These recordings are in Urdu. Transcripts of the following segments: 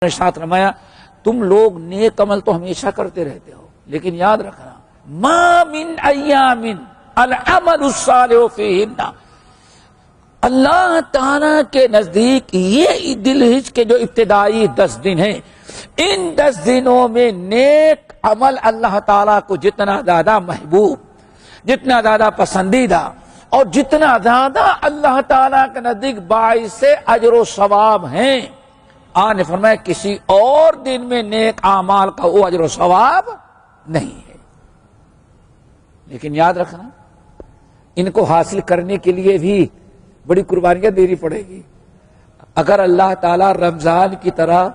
نے ساتھ رمایا تم لوگ نیک عمل تو ہمیشہ کرتے رہتے ہو، لیکن یاد رکھنا ما من ایام العمل الصالح فیہن، اللہ تعالی کے نزدیک یہ ذی الحجہ کے جو ابتدائی 10 دن ہیں، ان 10 دنوں میں نیک عمل اللہ تعالیٰ کو جتنا زیادہ محبوب، جتنا زیادہ پسندیدہ اور جتنا زیادہ اللہ تعالیٰ کے نزدیک باعث اجر و ثواب ہیں، آن نے فرمایا کسی اور دن میں نیک اعمال کا وہ اجر و ثواب نہیں ہے۔ لیکن یاد رکھنا ان کو حاصل کرنے کے لیے بھی بڑی قربانیاں دینی پڑے گی۔ اگر اللہ تعالیٰ رمضان کی طرح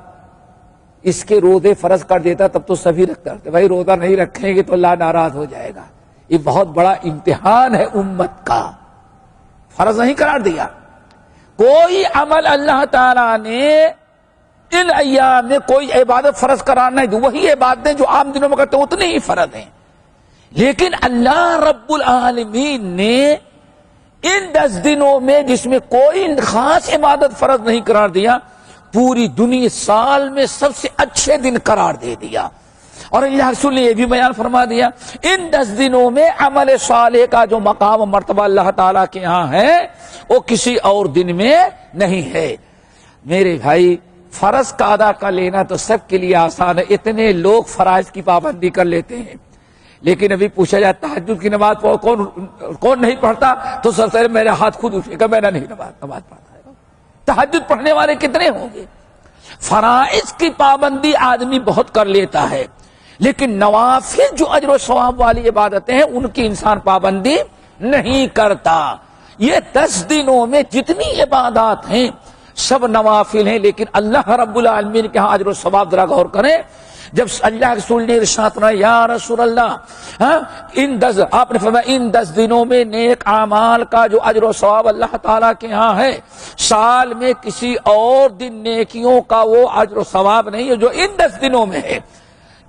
اس کے روزے فرض کر دیتا تب تو سبھی رکھتا ہے، بھائی روزہ نہیں رکھیں گے تو اللہ ناراض ہو جائے گا۔ یہ بہت بڑا امتحان ہے امت کا، فرض نہیں قرار دیا۔ کوئی عمل اللہ تعالیٰ نے ان ایام میں کوئی عبادت فرض قرار نہیں دی، وہی عبادتیں جو عام دنوں میں کرتے ہیں اتنی ہی فرض ہیں، لیکن اللہ رب العالمین نے ان 10 دنوں میں جس میں کوئی خاص عبادت فرض نہیں قرار دیا، پوری دنیا سال میں سب سے اچھے دن قرار دے دیا۔ اور اللہ رسول نے یہ بھی بیان فرما دیا ان 10 دنوں میں عمل صالح کا جو مقام و مرتبہ اللہ تعالیٰ کے ہاں ہے وہ کسی اور دن میں نہیں ہے۔ میرے بھائی فرض کا ادا کر لینا تو سب کے لیے آسان ہے، اتنے لوگ فرائض کی پابندی کر لیتے ہیں، لیکن ابھی پوچھا جائے تہجد کی نماز کون نہیں پڑھتا تو سب سے میرے ہاتھ خود اٹھے گا، میں نے نہیں نماز پڑھتا ہے۔ تہجد پڑھنے والے کتنے ہوں گے؟ فرائض کی پابندی آدمی بہت کر لیتا ہے، لیکن نوافل جو اجر و ثواب والی عبادتیں ہیں ان کی انسان پابندی نہیں کرتا۔ یہ 10 دنوں میں جتنی عبادات ہیں سب نوافل ہیں، لیکن اللہ رب العالمین کے ہاں اجر و ثواب ذرا غور کریں۔ جب اللہ رسول نے ارشاد فرمایا یا رسول اللہ آپ نے فرمایا ان 10 دنوں میں نیک اعمال کا جو اجر و ثواب اللہ تعالیٰ کے ہاں ہے، سال میں کسی اور دن نیکیوں کا وہ اجر و ثواب نہیں ہے جو ان 10 دنوں میں ہے۔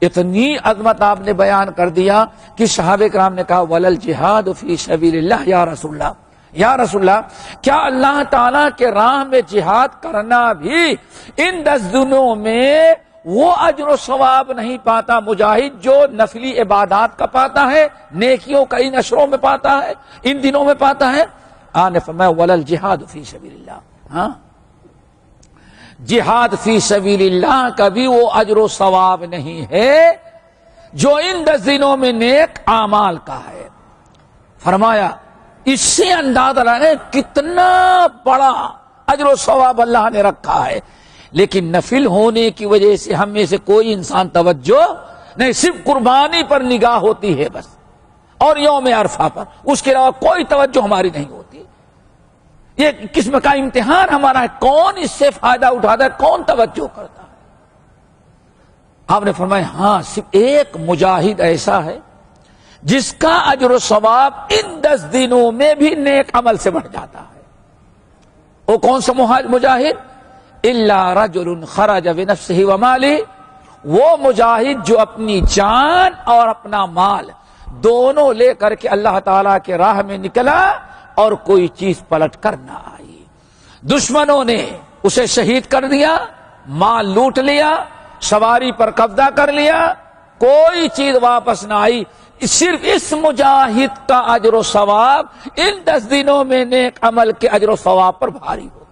اتنی عظمت آپ نے بیان کر دیا کہ صحابہ کرام نے کہا ولل جہاد فی سبیل اللہ یا رسول اللہ، یا رسول اللہ کیا اللہ تعالیٰ کے راہ میں جہاد کرنا بھی ان 10 دنوں میں وہ اجر و ثواب نہیں پاتا مجاہد جو نفلی عبادات کا پاتا ہے، نیکیوں کا ان اشروں میں پاتا ہے، ان دنوں میں پاتا ہے؟ آپ نے فرمایا ولل جہاد فی سبیل اللہ، ہاں جہاد فی سبیل اللہ کا بھی وہ اجر و ثواب نہیں ہے جو ان 10 دنوں میں نیک اعمال کا ہے۔ فرمایا اس سے اندازہ لگائیں کتنا بڑا اجر و ثواب اللہ نے رکھا ہے، لیکن نفل ہونے کی وجہ سے ہم میں سے کوئی انسان توجہ نہیں، صرف قربانی پر نگاہ ہوتی ہے بس، اور یوم عرفہ پر، اس کے علاوہ کوئی توجہ ہماری نہیں ہوتی۔ یہ قسم کا امتحان ہمارا ہے، کون اس سے فائدہ اٹھاتا ہے، کون توجہ کرتا ہے۔ آپ نے فرمایا ہاں صرف ایک مجاہد ایسا ہے جس کا اجر و ثواب ان 10 دنوں میں بھی نیک عمل سے بڑھ جاتا ہے۔ وہ کون سا مجاہد؟ الا رجل خرج بنفسه وماله، وہ مجاہد جو اپنی جان اور اپنا مال دونوں لے کر کے اللہ تعالیٰ کے راہ میں نکلا اور کوئی چیز پلٹ کر نہ آئی۔ دشمنوں نے اسے شہید کر دیا، مال لوٹ لیا، سواری پر قبضہ کر لیا، کوئی چیز واپس نہ آئی، صرف اس مجاہد کا اجر و ثواب ان 10 دنوں میں نیک عمل کے اجر و ثواب پر بھاری ہو۔